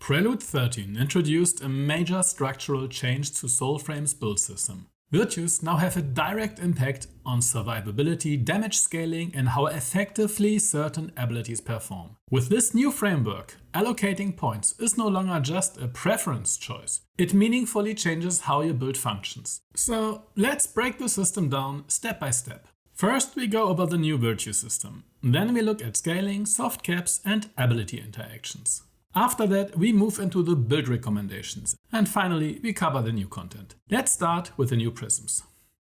Prelude 13 introduced a major structural change to Soulframe's build system. Virtues now have a direct impact on survivability, damage scaling, and how effectively certain abilities perform. With this new framework, allocating points is no longer just a preference choice. It meaningfully changes how your build functions. So let's break the system down step by step. First, we go over the new virtue system. Then we look at scaling, soft caps, and ability interactions. After that, we move into the build recommendations. And finally, we cover the new content. Let's start with the new prisms.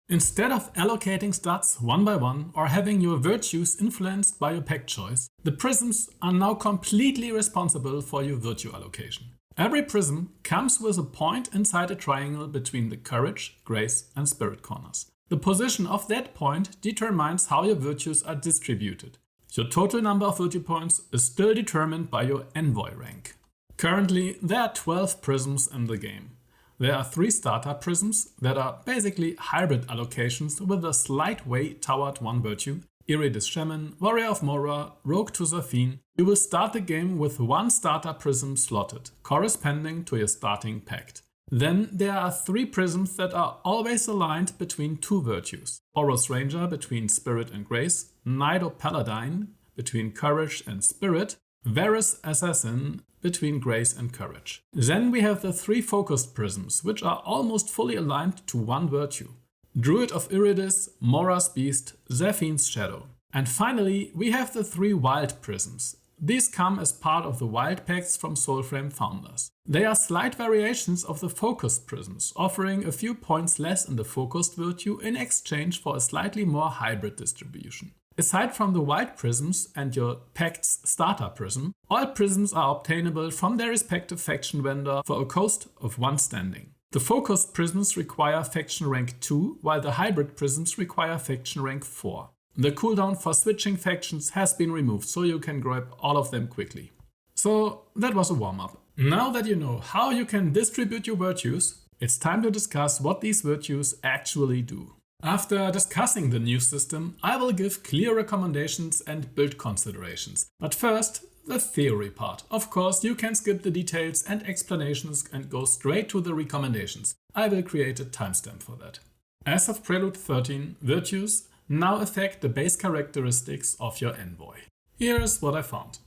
Instead of allocating stats one by one or having your virtues influenced by your pact choice, the prisms are now completely responsible for your virtue allocation. Every prism comes with a point inside a triangle between the courage, grace, and spirit corners. The position of that point determines how your virtues are distributed. Your total number of virtue points is still determined by your envoy rank. Currently, there are 12 prisms in the game. There are 3 starter prisms that are basically hybrid allocations with a slight weight toward one virtue: Iridis Shaman, Warrior of Mora, Rogue to Zafine. You will start the game with 1 starter prism slotted, corresponding to your starting pact. Then there are 3 prisms that are always aligned between 2 virtues: Oros Ranger between Spirit and Grace, Knight or Paladin between Courage and Spirit, Varus Assassin between Grace and Courage. Then we have the 3 focused prisms, which are almost fully aligned to one virtue: Druid of Iridis, Mora's Beast, Zaphine's Shadow. And finally, we have the 3 wild prisms. These come as part of the wild pacts from Soulframe founders. They are slight variations of the focused prisms, offering a few points less in the focused virtue in exchange for a slightly more hybrid distribution. Aside from the wild prisms and your pact's starter prism, all prisms are obtainable from their respective faction vendor for a cost of 1 standing. The focused prisms require faction rank 2, while the hybrid prisms require faction rank 4. The cooldown for switching factions has been removed, so you can grab all of them quickly. So that was a warm-up. Now that you know how you can distribute your virtues, it's time to discuss what these virtues actually do. After discussing the new system, I will give clear recommendations and build considerations. But first, the theory part. Of course, you can skip the details and explanations and go straight to the recommendations. I will create a timestamp for that. As of Prelude 13, virtues now affect the base characteristics of your envoy. Here's what I found.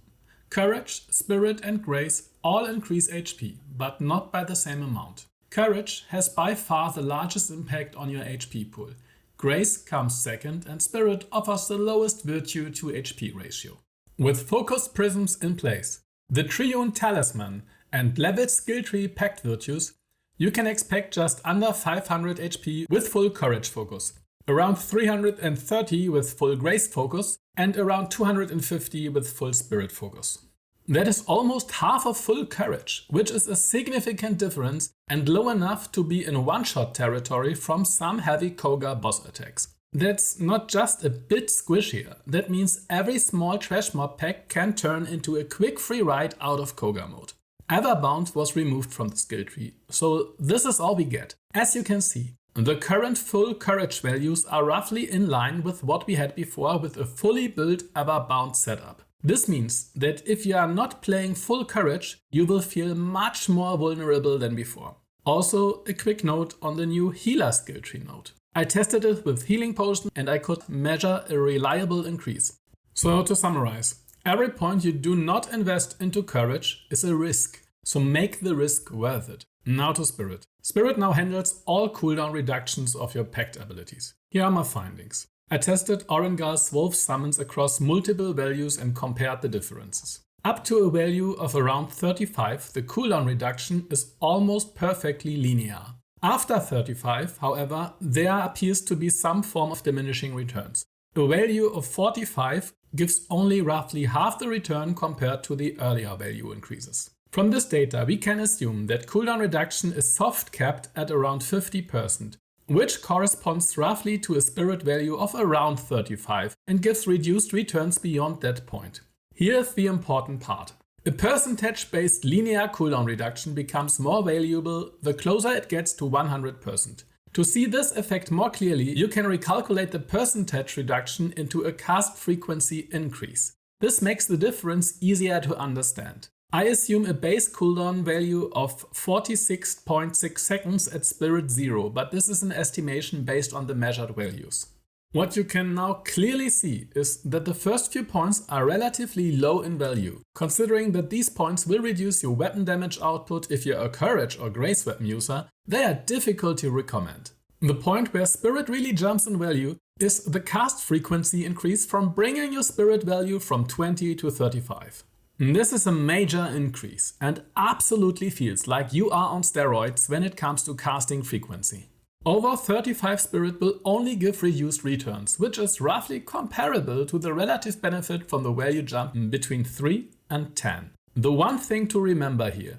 Courage, Spirit and Grace all increase HP, but not by the same amount. Courage has by far the largest impact on your HP pool. Grace comes second and Spirit offers the lowest virtue to HP ratio. With focused prisms in place, the Triune Talisman and leveled skill tree pact virtues, you can expect just under 500 HP with full Courage focus, around 330 with full Grace focus, and around 250 with full Spirit focus. That is almost half of full Courage, which is a significant difference and low enough to be in one-shot territory from some heavy Koga boss attacks. That's not just a bit squishier, that means every small trash mob pack can turn into a quick free ride out of Koga mode. Everbound was removed from the skill tree, so this is all we get. As you can see, the current full Courage values are roughly in line with what we had before with a fully built Everbound setup. This means that if you are not playing full Courage, you will feel much more vulnerable than before. Also, a quick note on the new Healer skill tree node. I tested it with Healing Potion and I could measure a reliable increase. So to summarize, every point you do not invest into Courage is a risk, so make the risk worth it. Now to Spirit. Spirit now handles all cooldown reductions of your pact abilities. Here are my findings. I tested Orengall's Wolf summons across multiple values and compared the differences. Up to a value of around 35, the cooldown reduction is almost perfectly linear. After 35, however, there appears to be some form of diminishing returns. A value of 45 gives only roughly half the return compared to the earlier value increases. From this data, we can assume that cooldown reduction is soft capped at around 50%. Which corresponds roughly to a Spirit value of around 35 and gives reduced returns beyond that point. Here's the important part. A percentage-based linear cooldown reduction becomes more valuable the closer it gets to 100%. To see this effect more clearly, you can recalculate the percentage reduction into a cast frequency increase. This makes the difference easier to understand. I assume a base cooldown value of 46.6 seconds at Spirit 0, but this is an estimation based on the measured values. What you can now clearly see is that the first few points are relatively low in value, considering that these points will reduce your weapon damage output if you're a Courage or Grace weapon user. They are difficult to recommend. The point where Spirit really jumps in value is the cast frequency increase from bringing your Spirit value from 20 to 35. This is a major increase and absolutely feels like you are on steroids when it comes to casting frequency. Over 35 Spirit will only give reduced returns, which is roughly comparable to the relative benefit from the value jump between 3 and 10. The one thing to remember here,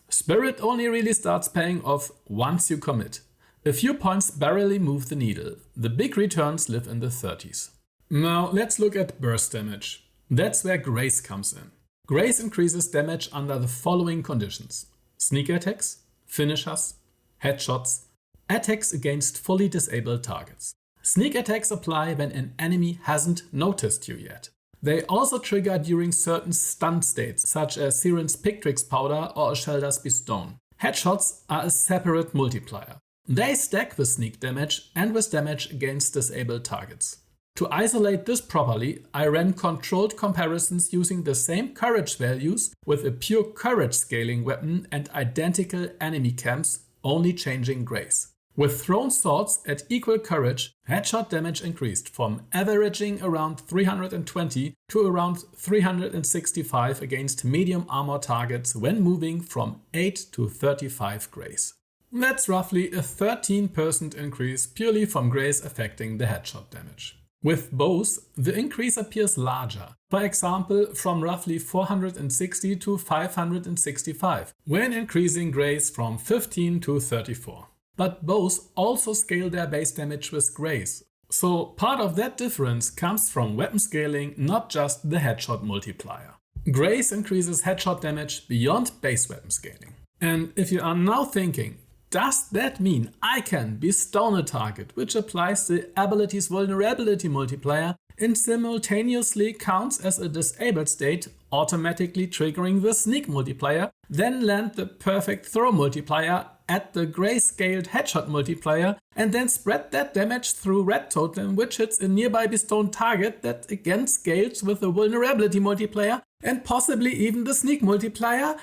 Spirit only really starts paying off once you commit. A few points barely move the needle. The big returns live in the 30s. Now let's look at burst damage. That's where Grace comes in. Grace increases damage under the following conditions: sneak attacks, finishers, headshots, attacks against fully disabled targets. Sneak attacks apply when an enemy hasn't noticed you yet. They also trigger during certain stun states, such as Sirin's Pictrix powder or Oscelda's Bestone. Headshots are a separate multiplier. They stack with sneak damage and with damage against disabled targets. To isolate this properly, I ran controlled comparisons using the same courage values with a pure courage scaling weapon and identical enemy camps, only changing Grace. With thrown swords at equal courage, headshot damage increased from averaging around 320 to around 365 against medium armor targets when moving from 8 to 35 Grace. That's roughly a 13% increase purely from Grace affecting the headshot damage. With bows, the increase appears larger, for example from roughly 460 to 565, when increasing Grace from 15 to 34. But bows also scale their base damage with Grace, so part of that difference comes from weapon scaling, not just the headshot multiplier. Grace increases headshot damage beyond base weapon scaling. And if you are now thinking, does that mean I can bestone a target which applies the ability's vulnerability multiplier and simultaneously counts as a disabled state, automatically triggering the sneak multiplier, then land the perfect throw multiplier at the gray-scaled headshot multiplier, and then spread that damage through red totem, which hits a nearby bestone target that again scales with the vulnerability multiplier and possibly even the sneak multiplier?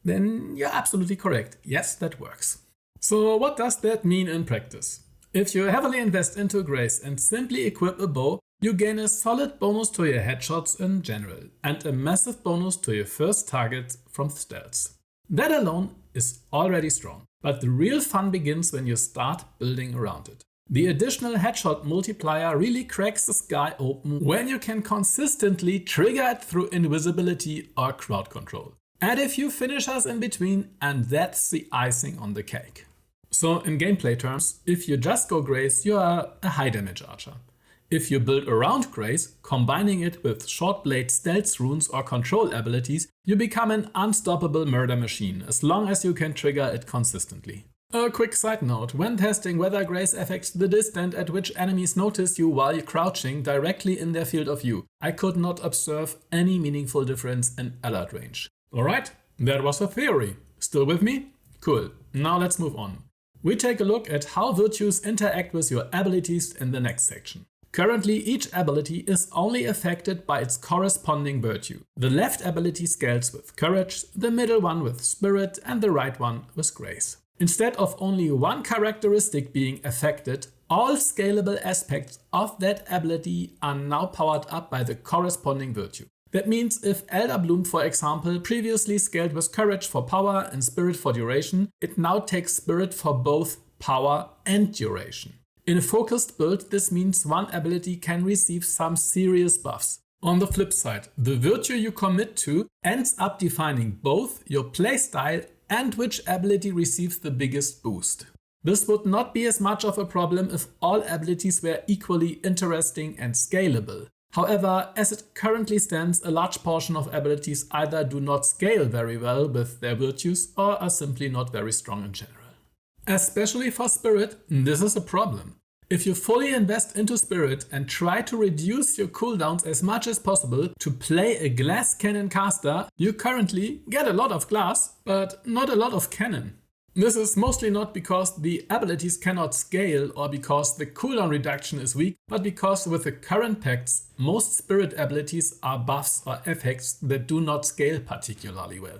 Then you're absolutely correct. Yes, that works. So what does that mean in practice? If you heavily invest into Grace and simply equip a bow, you gain a solid bonus to your headshots in general and a massive bonus to your first target from stealths. That alone is already strong, but the real fun begins when you start building around it. The additional headshot multiplier really cracks the sky open when you can consistently trigger it through invisibility or crowd control. Add a few finishers in between and that's the icing on the cake. So in gameplay terms, if you just go Grace, you are a high damage archer. If you build around Grace, combining it with short blade stealth runes or control abilities, you become an unstoppable murder machine as long as you can trigger it consistently. A quick side note, when testing whether Grace affects the distance at which enemies notice you while crouching directly in their field of view, I could not observe any meaningful difference in alert range. Alright, that was a theory. Still with me? Cool, now let's move on. We take a look at how virtues interact with your abilities in the next section. Currently, each ability is only affected by its corresponding virtue. The left ability scales with Courage, the middle one with Spirit, and the right one with Grace. Instead of only one characteristic being affected, all scalable aspects of that ability are now powered up by the corresponding virtue. That means if Elder Bloom, for example, previously scaled with Courage for power and Spirit for duration, it now takes Spirit for both power and duration. In a focused build, this means one ability can receive some serious buffs. On the flip side, the virtue you commit to ends up defining both your playstyle and which ability receives the biggest boost. This would not be as much of a problem if all abilities were equally interesting and scalable. However, as it currently stands, a large portion of abilities either do not scale very well with their virtues or are simply not very strong in general. Especially for Spirit, this is a problem. If you fully invest into Spirit and try to reduce your cooldowns as much as possible to play a glass cannon caster, you currently get a lot of glass, but not a lot of cannon. This is mostly not because the abilities cannot scale or because the cooldown reduction is weak, but because with the current pacts, most Spirit abilities are buffs or effects that do not scale particularly well.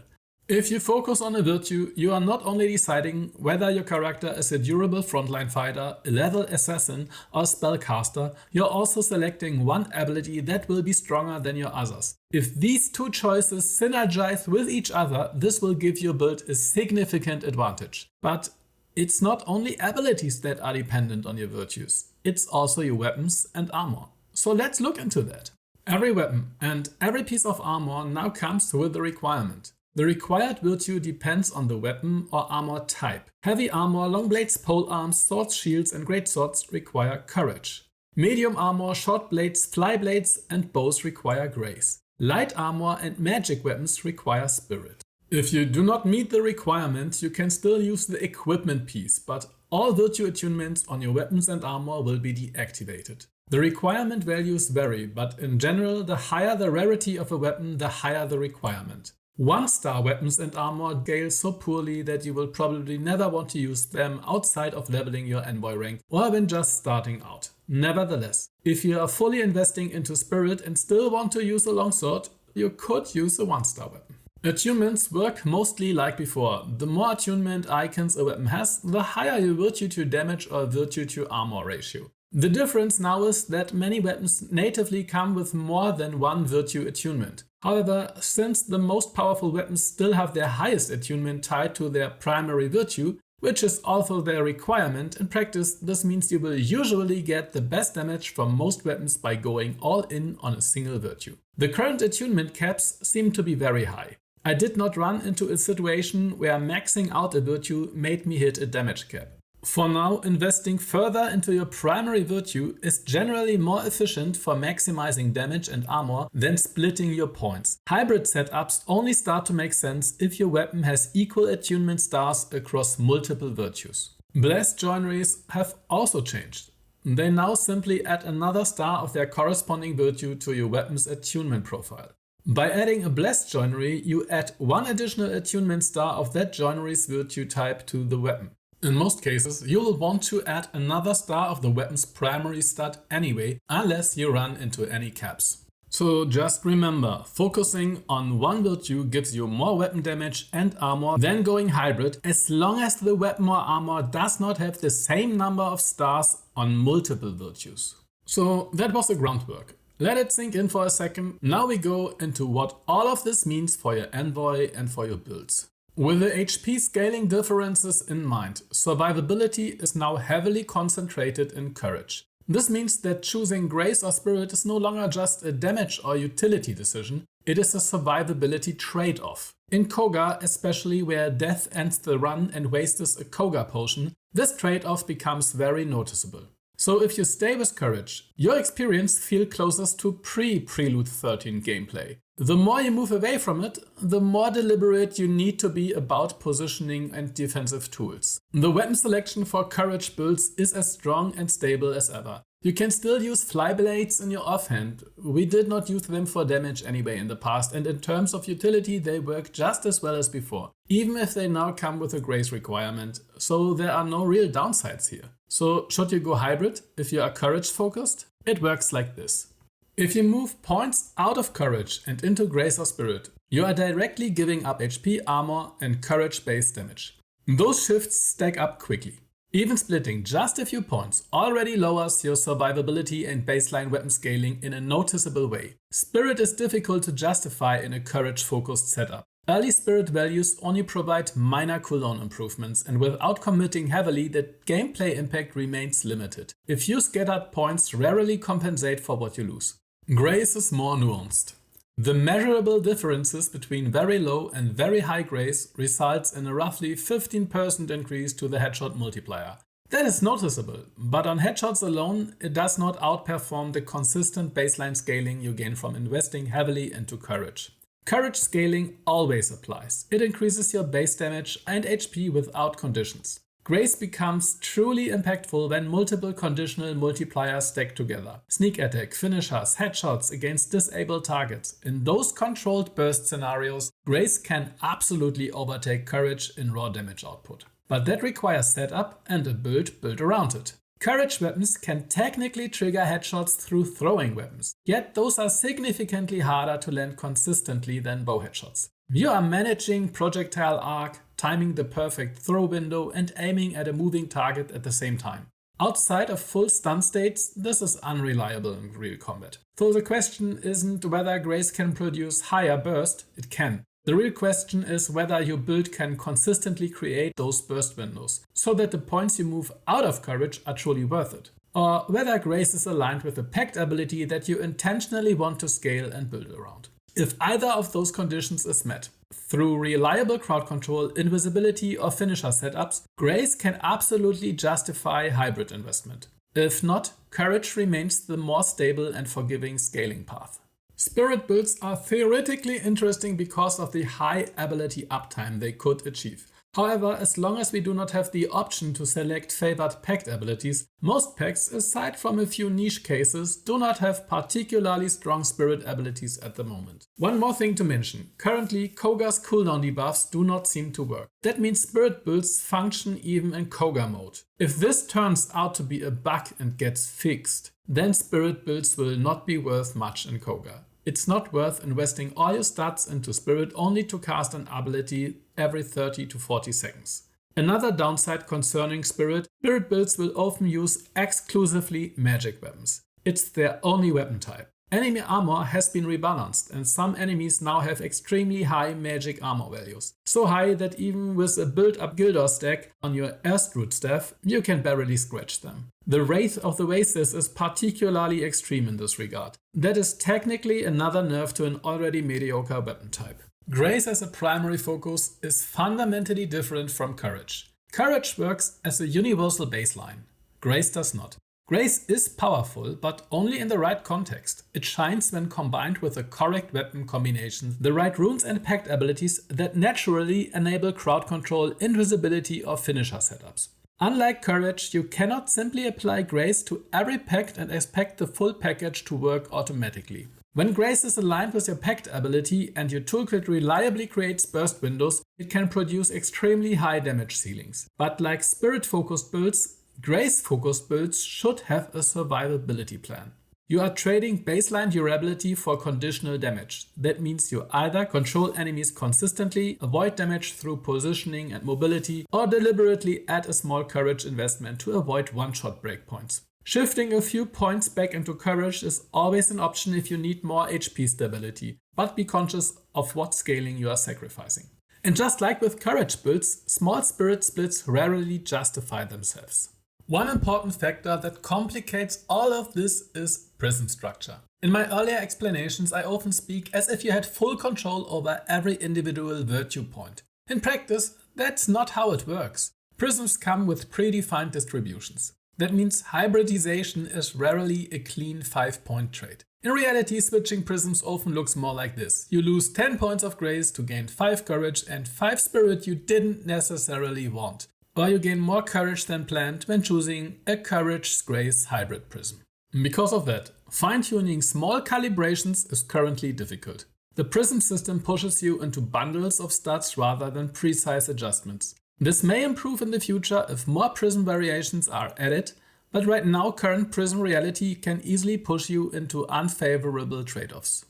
If you focus on a virtue, you are not only deciding whether your character is a durable frontline fighter, a level assassin or spellcaster, you're also selecting one ability that will be stronger than your others. If these two choices synergize with each other, this will give your build a significant advantage. But it's not only abilities that are dependent on your virtues, it's also your weapons and armor. So let's look into that. Every weapon and every piece of armor now comes with a requirement. The required virtue depends on the weapon or armor type. Heavy armor, long blades, pole arms, swords, shields and greatswords require courage. Medium armor, short blades, fly blades and bows require grace. Light armor and magic weapons require spirit. If you do not meet the requirement, you can still use the equipment piece, but all virtue attunements on your weapons and armor will be deactivated. The requirement values vary, but in general, the higher the rarity of a weapon, the higher the requirement. 1-star weapons and armor scale so poorly that you will probably never want to use them outside of leveling your envoy rank or when just starting out. Nevertheless, if you are fully investing into spirit and still want to use a longsword, you could use a 1-star weapon. Attunements work mostly like before. The more attunement icons a weapon has, the higher your virtue to damage or virtue to armor ratio. The difference now is that many weapons natively come with more than one virtue attunement. However, since the most powerful weapons still have their highest attunement tied to their primary virtue, which is also their requirement, in practice this means you will usually get the best damage from most weapons by going all in on a single virtue. The current attunement caps seem to be very high. I did not run into a situation where maxing out a virtue made me hit a damage cap. For now, investing further into your primary virtue is generally more efficient for maximizing damage and armor than splitting your points. Hybrid setups only start to make sense if your weapon has equal attunement stars across multiple virtues. Blessed joineries have also changed. They now simply add another star of their corresponding virtue to your weapon's attunement profile. By adding a blessed joinery, you add one additional attunement star of that joinery's virtue type to the weapon. In most cases, you will want to add another star of the weapon's primary stat anyway, unless you run into any caps. So just remember, focusing on one virtue gives you more weapon damage and armor than going hybrid, as long as the weapon or armor does not have the same number of stars on multiple virtues. So that was the groundwork. Let it sink in for a second. Now we go into what all of this means for your envoy and for your builds. With the HP scaling differences in mind, survivability is now heavily concentrated in courage. This means that choosing grace or spirit is no longer just a damage or utility decision, it is a survivability trade-off. In Koga, especially where death ends the run and wastes a Koga potion, this trade-off becomes very noticeable. So if you stay with courage, your experience feels closest to pre-Prelude 13 gameplay. The more you move away from it, the more deliberate you need to be about positioning and defensive tools. The weapon selection for courage builds is as strong and stable as ever. You can still use fly blades in your offhand. We did not use them for damage anyway in the past, and in terms of utility they work just as well as before, even if they now come with a grace requirement, so there are no real downsides here. So should you go hybrid if you are courage focused? It works like this. If you move points out of courage and into grace or spirit, you are directly giving up HP, armor and courage based damage. Those shifts stack up quickly. Even splitting just a few points already lowers your survivability and baseline weapon scaling in a noticeable way. Spirit is difficult to justify in a courage focused setup. Early spirit values only provide minor cooldown improvements, and without committing heavily, the gameplay impact remains limited. A few scattered points rarely compensate for what you lose. Grace is more nuanced. The measurable differences between very low and very high grace results in a roughly 15% increase to the headshot multiplier. That is noticeable, but on headshots alone, it does not outperform the consistent baseline scaling you gain from investing heavily into courage. Courage scaling always applies. It increases your base damage and HP without conditions. Grace becomes truly impactful when multiple conditional multipliers stack together. Sneak attack, finishers, headshots against disabled targets. In those controlled burst scenarios, Grace can absolutely overtake Courage in raw damage output. But that requires setup and a build built around it. Courage weapons can technically trigger headshots through throwing weapons, yet those are significantly harder to land consistently than bow headshots. You are managing projectile arc, timing the perfect throw window, and aiming at a moving target at the same time. Outside of full stun states, this is unreliable in real combat. So the question isn't whether Grace can produce higher burst, it can. The real question is whether your build can consistently create those burst windows, so that the points you move out of Courage are truly worth it. Or whether Grace is aligned with the Pact ability that you intentionally want to scale and build around. If either of those conditions is met, through reliable crowd control, invisibility or finisher setups, Grace can absolutely justify hybrid investment. If not, Courage remains the more stable and forgiving scaling path. Spirit builds are theoretically interesting because of the high ability uptime they could achieve. However, as long as we do not have the option to select favored Pact abilities, most packs, aside from a few niche cases, do not have particularly strong spirit abilities at the moment. One more thing to mention, currently Koga's cooldown debuffs do not seem to work. That means spirit builds function even in Koga mode. If this turns out to be a bug and gets fixed, then spirit builds will not be worth much in Koga. It's not worth investing all your stats into Spirit only to cast an ability every 30 to 40 seconds. Another downside concerning Spirit builds will often use exclusively magic weapons. It's their only weapon type. Enemy armor has been rebalanced and some enemies now have extremely high magic armor values. So high that even with a built-up Gildor stack on your Erstrut staff, you can barely scratch them. The Wraith of the Oasis is particularly extreme in this regard. That is technically another nerf to an already mediocre weapon type. Grace as a primary focus is fundamentally different from Courage. Courage works as a universal baseline. Grace does not. Grace is powerful, but only in the right context. It shines when combined with the correct weapon combinations, the right runes and pact abilities that naturally enable crowd control, invisibility or finisher setups. Unlike Courage, you cannot simply apply Grace to every pact and expect the full package to work automatically. When Grace is aligned with your pact ability and your toolkit reliably creates burst windows, it can produce extremely high damage ceilings. But like spirit-focused builds, Grace-focused builds should have a survivability plan. You are trading baseline durability for conditional damage. That means you either control enemies consistently, avoid damage through positioning and mobility, or deliberately add a small courage investment to avoid one-shot breakpoints. Shifting a few points back into courage is always an option if you need more HP stability, but be conscious of what scaling you are sacrificing. And just like with courage builds, small spirit splits rarely justify themselves. One important factor that complicates all of this is prism structure. In my earlier explanations, I often speak as if you had full control over every individual virtue point. In practice, that's not how it works. Prisms come with predefined distributions. That means hybridization is rarely a clean 5-point trade. In reality, switching prisms often looks more like this. You lose 10 points of grace to gain 5 courage and 5 spirit you didn't necessarily want. Or you gain more courage than planned when choosing a courage-grace hybrid prism. Because of that, fine-tuning small calibrations is currently difficult. The prism system pushes you into bundles of stats rather than precise adjustments. This may improve in the future if more prism variations are added, but right now current prism reality can easily push you into unfavorable trade-offs.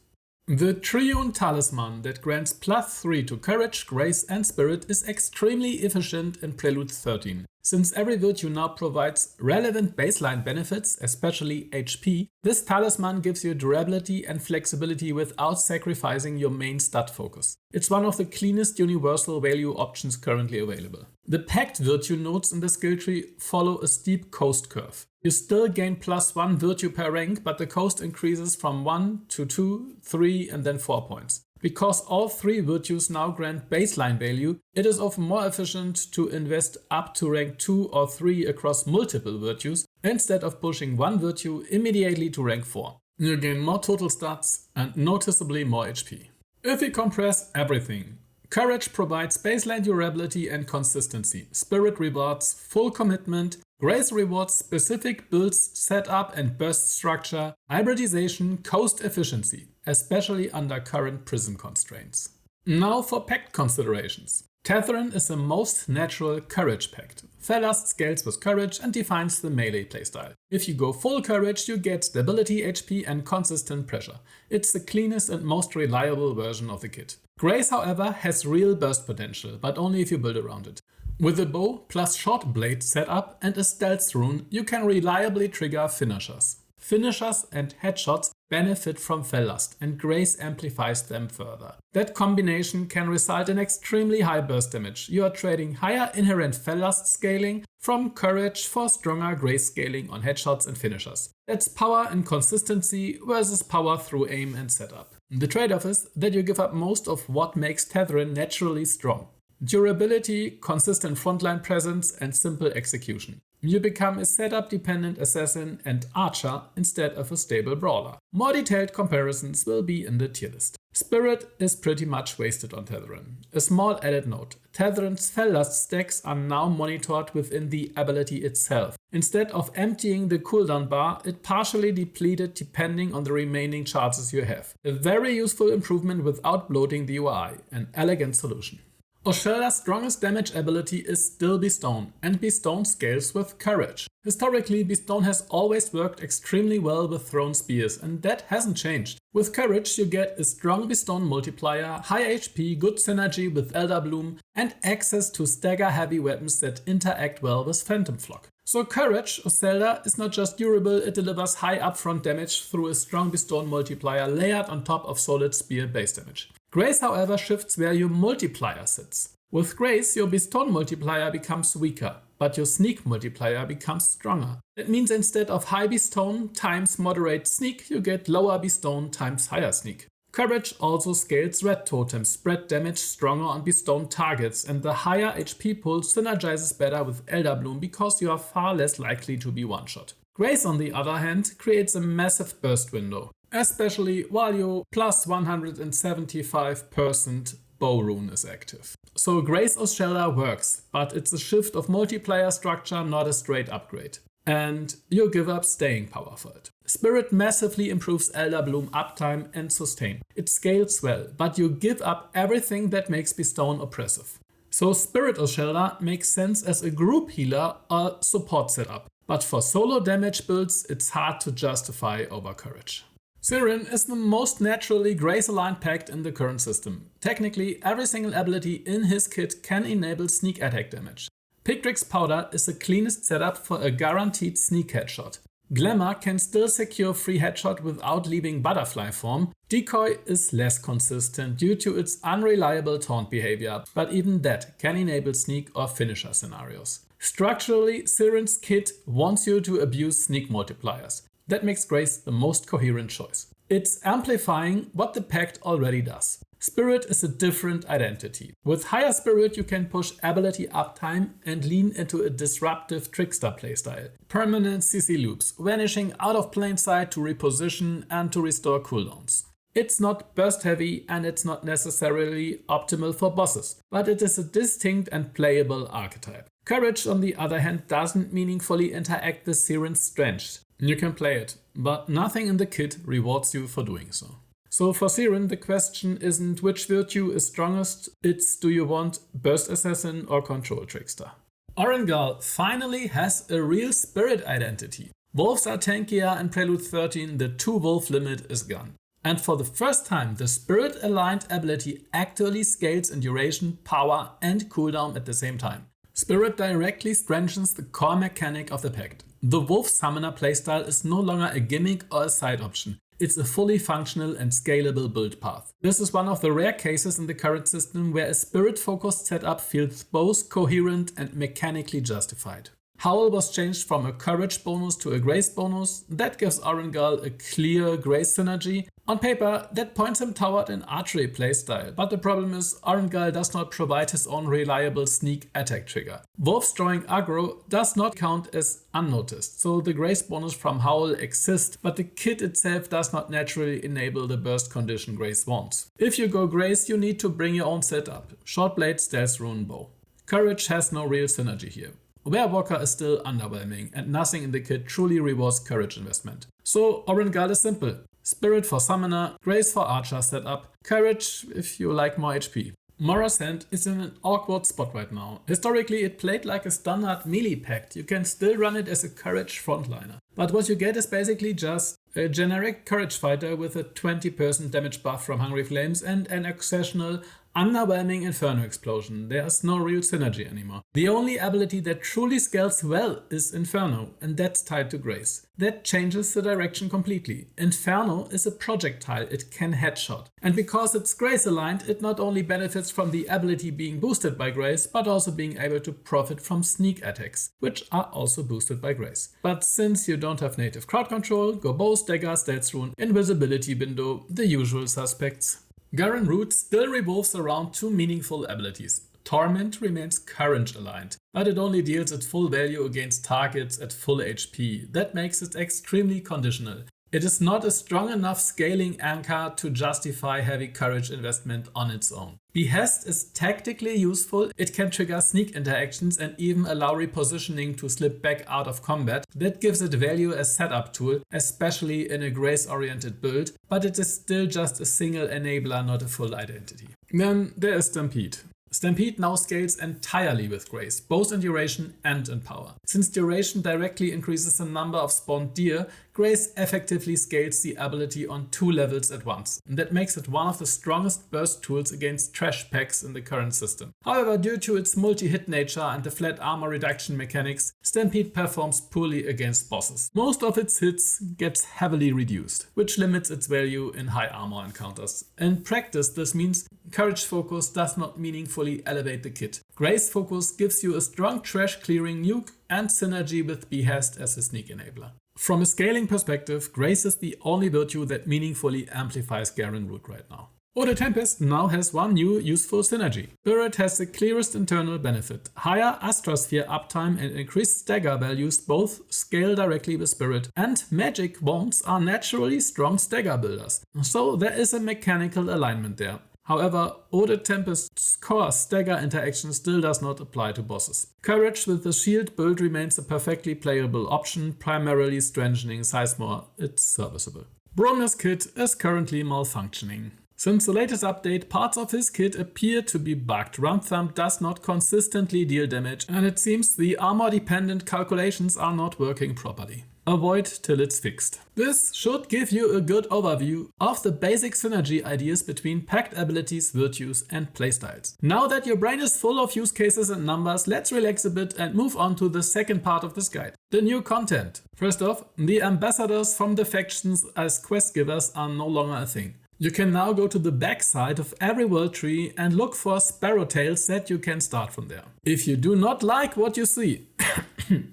The Triune Talisman that grants +3 to Courage, Grace and Spirit is extremely efficient in Prelude 13. Since every virtue now provides relevant baseline benefits, especially HP, this talisman gives you durability and flexibility without sacrificing your main stat focus. It's one of the cleanest universal value options currently available. The Pact virtue nodes in the skill tree follow a steep coast curve. You still gain +1 virtue per rank, but the coast increases from 1 to 2, 3 and then 4 points. Because all 3 virtues now grant baseline value, it is often more efficient to invest up to rank 2 or 3 across multiple virtues instead of pushing one virtue immediately to rank 4. You gain more total stats and noticeably more HP. If we compress everything, Courage provides baseline durability and consistency. Spirit rewards full commitment. Grace rewards specific builds, setup and burst structure, hybridization, cost efficiency, especially under current Prism constraints. Now for Pact considerations. Tethren is the most natural Courage Pact. Fellast scales with Courage and defines the melee playstyle. If you go full Courage, you get stability, HP and consistent pressure. It's the cleanest and most reliable version of the kit. Grace, however, has real burst potential, but only if you build around it. With a bow plus short blade setup and a stealth rune, you can reliably trigger finishers. Finishers and headshots benefit from Fellast, and Grace amplifies them further. That combination can result in extremely high burst damage. You are trading higher inherent Fellast scaling from Courage for stronger Grace scaling on headshots and finishers. That's power and consistency versus power through aim and setup. The trade-off is that you give up most of what makes Tethren naturally strong. Durability, consistent frontline presence and simple execution. You become a setup-dependent assassin and archer instead of a stable brawler. More detailed comparisons will be in the tier list. Spirit is pretty much wasted on Tethren. A small added note, Tethren's Fellast stacks are now monitored within the ability itself. Instead of emptying the cooldown bar, it partially depleted depending on the remaining charges you have. A very useful improvement without bloating the UI, an elegant solution. Oscelda's strongest damage ability is still Bestone, and Bestone scales with Courage. Historically, Bestone has always worked extremely well with thrown spears, and that hasn't changed. With Courage, you get a strong Bestone multiplier, high HP, good synergy with Elder Bloom, and access to stagger-heavy weapons that interact well with Phantom Flock. So Courage, Oscelda, is not just durable, it delivers high upfront damage through a strong Bestone multiplier layered on top of solid spear base damage. Grace, however, shifts where your multiplier sits. With Grace, your Bestone multiplier becomes weaker, but your Sneak multiplier becomes stronger. That means instead of high Bestone times moderate Sneak, you get lower Bestone times higher Sneak. Courage also scales Red Totems, spread damage stronger on Bestone targets, and the higher HP pool synergizes better with Elder Bloom because you are far less likely to be one-shot. Grace, on the other hand, creates a massive burst window, especially while your plus 175% bow rune is active. So Grace Oscelda works, but it's a shift of multiplier structure, not a straight upgrade. And you give up staying power for it. Spirit massively improves Elder Bloom uptime and sustain. It scales well, but you give up everything that makes Bestone oppressive. So Spirit Oscelda makes sense as a group healer or support setup, but for solo damage builds it's hard to justify over Courage. Sirin is the most naturally Grace-aligned Pact in the current system. Technically, every single ability in his kit can enable sneak attack damage. Pictrix Powder is the cleanest setup for a guaranteed sneak headshot. Glamour can still secure free headshot without leaving butterfly form. Decoy is less consistent due to its unreliable taunt behavior, but even that can enable sneak or finisher scenarios. Structurally, Sirin's kit wants you to abuse sneak multipliers. That makes Grace the most coherent choice. It's amplifying what the Pact already does. Spirit is a different identity. With higher Spirit you can push ability uptime and lean into a disruptive trickster playstyle. Permanent CC loops, vanishing out of plain sight to reposition and to restore cooldowns. It's not burst heavy and it's not necessarily optimal for bosses, but it is a distinct and playable archetype. Courage, on the other hand, doesn't meaningfully interact with Sirin's strength. You can play it, but nothing in the kit rewards you for doing so. So for Sirin, the question isn't which virtue is strongest, it's do you want Burst Assassin or Control Trickster. Orengall finally has a real spirit identity. Wolves are tankier in Prelude 13, the 2-wolf limit is gone. And for the first time, the spirit-aligned ability actually scales in duration, power and cooldown at the same time. Spirit directly strengthens the core mechanic of the Pact. The Wolf Summoner playstyle is no longer a gimmick or a side option. It's a fully functional and scalable build path. This is one of the rare cases in the current system where a spirit-focused setup feels both coherent and mechanically justified. Howl was changed from a courage bonus to a grace bonus. That gives Orengall a clear grace synergy. On paper, that points him toward an archery playstyle, but the problem is Orengall does not provide his own reliable sneak attack trigger. Wolves drawing aggro does not count as unnoticed, so the grace bonus from Howl exists, but the kit itself does not naturally enable the burst condition grace wants. If you go grace, you need to bring your own setup: short blade, stealth rune, bow. Courage has no real synergy here. Werewalker is still underwhelming, and nothing in the kit truly rewards courage investment. So Orengall is simple: Spirit for summoner, grace for archer setup, courage if you like more HP. Mora's hand is in an awkward spot right now. Historically, it played like a standard melee pact. You can still run it as a courage frontliner. But what you get is basically just a generic courage fighter with a 20% damage buff from Hungry Flames and an occasional underwhelming Inferno explosion. There's no real synergy anymore. The only ability that truly scales well is Inferno, and that's tied to Grace. That changes the direction completely. Inferno is a projectile, it can headshot. And because it's Grace aligned, it not only benefits from the ability being boosted by Grace, but also being able to profit from sneak attacks, which are also boosted by Grace. But since you don't have native crowd control, go bow, stagger, stealth rune, invisibility window, the usual suspects. Garren Rood still revolves around two meaningful abilities. Torment remains courage aligned, but it only deals its full value against targets at full HP. That makes it extremely conditional. It is not a strong enough scaling anchor to justify heavy courage investment on its own. Behest is tactically useful. It can trigger sneak interactions and even allow repositioning to slip back out of combat. That gives it value as setup tool, especially in a grace-oriented build, but it is still just a single enabler, not a full identity. Then there is Stampede. Stampede now scales entirely with Grace, both in duration and in power. Since duration directly increases the number of spawned deer, Grace effectively scales the ability on 2 levels at once, and that makes it one of the strongest burst tools against trash packs in the current system. However, due to its multi-hit nature and the flat armor reduction mechanics, Stampede performs poorly against bosses. Most of its hits gets heavily reduced, which limits its value in high armor encounters. In practice, this means Courage focus does not meaningfully elevate the kit. Grace focus gives you a strong trash clearing nuke and synergy with Behest as a sneak enabler. From a scaling perspective, Grace is the only virtue that meaningfully amplifies Garren Rood right now. Ode Tempest now has one new useful synergy. Spirit has the clearest internal benefit. Higher Astrosphere uptime and increased stagger values both scale directly with Spirit, and magic wands are naturally strong stagger builders. So there is a mechanical alignment there. However, Ode Tempest's core stagger interaction still does not apply to bosses. Courage with the shield build remains a perfectly playable option, primarily strengthening Sizemore. It's serviceable. Bromius' kit is currently malfunctioning. Since the latest update, parts of his kit appear to be bugged. Round Thumb does not consistently deal damage, and it seems the armor-dependent calculations are not working properly. Avoid till it's fixed. This should give you a good overview of the basic synergy ideas between Pact abilities, virtues, and playstyles. Now that your brain is full of use cases and numbers, let's relax a bit and move on to the second part of this guide, the new content. First off, the ambassadors from the factions as quest givers are no longer a thing. You can now go to the backside of every world tree and look for sparrowtails that you can start from there. If you do not like what you see,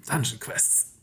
dungeon quests.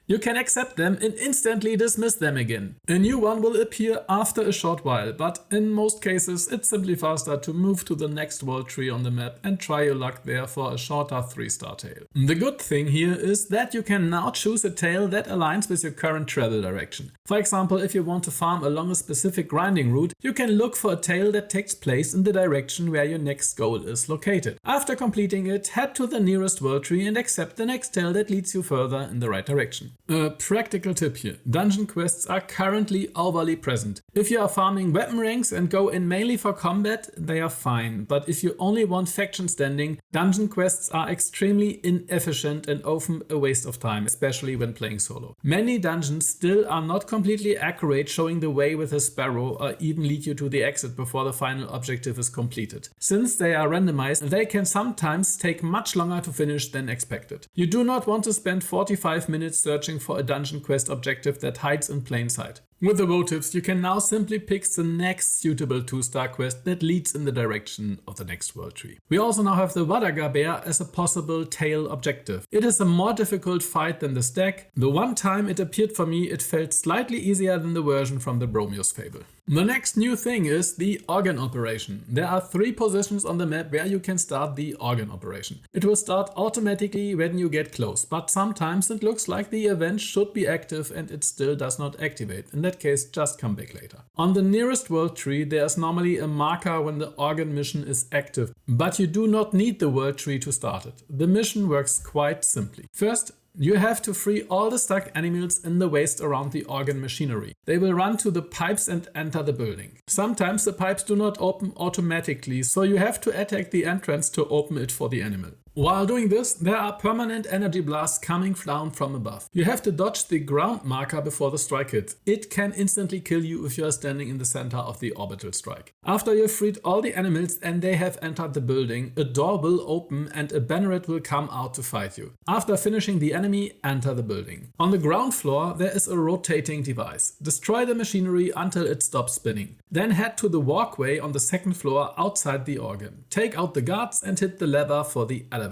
You can accept them and instantly dismiss them again. A new one will appear after a short while, but in most cases it's simply faster to move to the next world tree on the map and try your luck there for a shorter 3-star tale. The good thing here is that you can now choose a tale that aligns with your current travel direction. For example, if you want to farm along a specific grinding route, you can look for a tale that takes place in the direction where your next goal is located. After completing it, head to the nearest world tree and accept the next tale that leads you further in the right direction. A practical tip here. Dungeon quests are currently overly present. If you are farming weapon ranks and go in mainly for combat, they are fine. But if you only want faction standing, dungeon quests are extremely inefficient and often a waste of time, especially when playing solo. Many dungeons still are not completely accurate, showing the way with a sparrow or even lead you to the exit before the final objective is completed. Since they are randomized, they can sometimes take much longer to finish than expected. You do not want to spend 45 minutes searching for a dungeon quest objective that hides in plain sight. With the Votifs, you can now simply pick the next suitable 2-star quest that leads in the direction of the next world tree. We also now have the Wadaga Bear as a possible tail objective. It is a more difficult fight than the stack. The one time it appeared for me, it felt slightly easier than the version from the Bromius fable. The next new thing is the organ operation. There are 3 positions on the map where you can start the organ operation. It will start automatically when you get close, but sometimes it looks like the event should be active and it still does not activate. In that case, just come back later. On the nearest world tree, there is normally a marker when the organ mission is active, but you do not need the world tree to start it. The mission works quite simply. First, you have to free all the stuck animals in the waste around the organ machinery. They will run to the pipes and enter the building. Sometimes the pipes do not open automatically, so you have to attack the entrance to open it for the animal. While doing this, there are permanent energy blasts coming down from above. You have to dodge the ground marker before the strike hits. It can instantly kill you if you are standing in the center of the orbital strike. After you've freed all the animals and they have entered the building, a door will open and a banneret will come out to fight you. After finishing the enemy, enter the building. On the ground floor, there is a rotating device. Destroy the machinery until it stops spinning. Then head to the walkway on the 2nd floor outside the organ. Take out the guards and hit the lever for the elevator.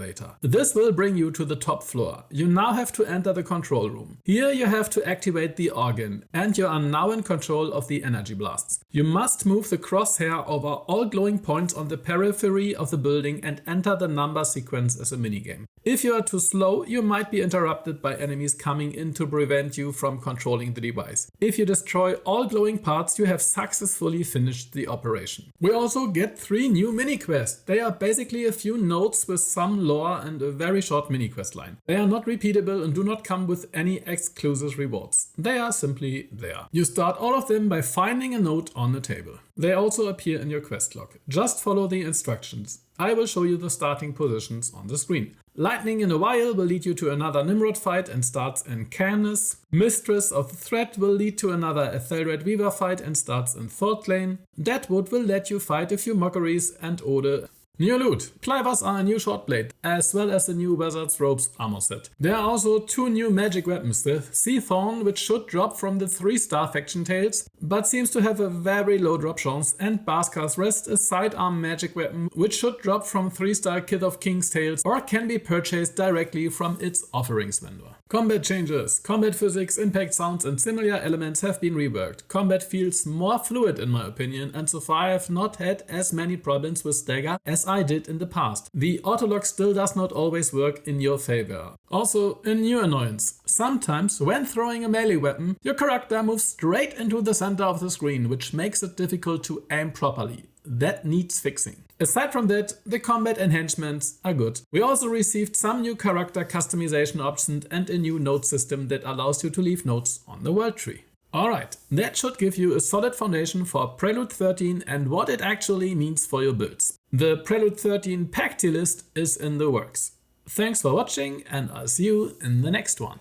This will bring you to the top floor. You now have to enter the control room. Here you have to activate the organ and you are now in control of the energy blasts. You must move the crosshair over all glowing points on the periphery of the building and enter the number sequence as a minigame. If you are too slow, you might be interrupted by enemies coming in to prevent you from controlling the device. If you destroy all glowing parts, you have successfully finished the operation. We also get 3 new mini-quests. They are basically a few notes with some lore and a very short mini-quest line. They are not repeatable and do not come with any exclusive rewards. They are simply there. You start all of them by finding a note on the table. They also appear in your quest log. Just follow the instructions. I will show you the starting positions on the screen. Lightning in a Vial will lead you to another Nimrod fight and starts in Cairns. Mistress of the Threat will lead to another Ethelred Weaver fight and starts in Thought Lane. Deadwood will let you fight a few Mockeries and Ode. New loot. Clivers are a new shortblade, as well as the new Wizard's Robes armor set. There are also 2 new magic weapons, the Seathorn, which should drop from the 3-star faction tails, but seems to have a very low drop chance, and Baskar's Rest, a sidearm magic weapon, which should drop from 3-star Kith of King's Tales, or can be purchased directly from its offerings vendor. Combat changes. Combat physics, impact sounds and similar elements have been reworked. Combat feels more fluid in my opinion, and so far I have not had as many problems with stagger as I did in the past. The autolock still does not always work in your favor. Also, a new annoyance. Sometimes when throwing a melee weapon, your character moves straight into the center of the screen, which makes it difficult to aim properly. That needs fixing. Aside from that, the combat enhancements are good. We also received some new character customization options and a new note system that allows you to leave notes on the world tree. Alright, that should give you a solid foundation for Prelude 13 and what it actually means for your builds. The Prelude 13 Pact list is in the works. Thanks for watching and I'll see you in the next one.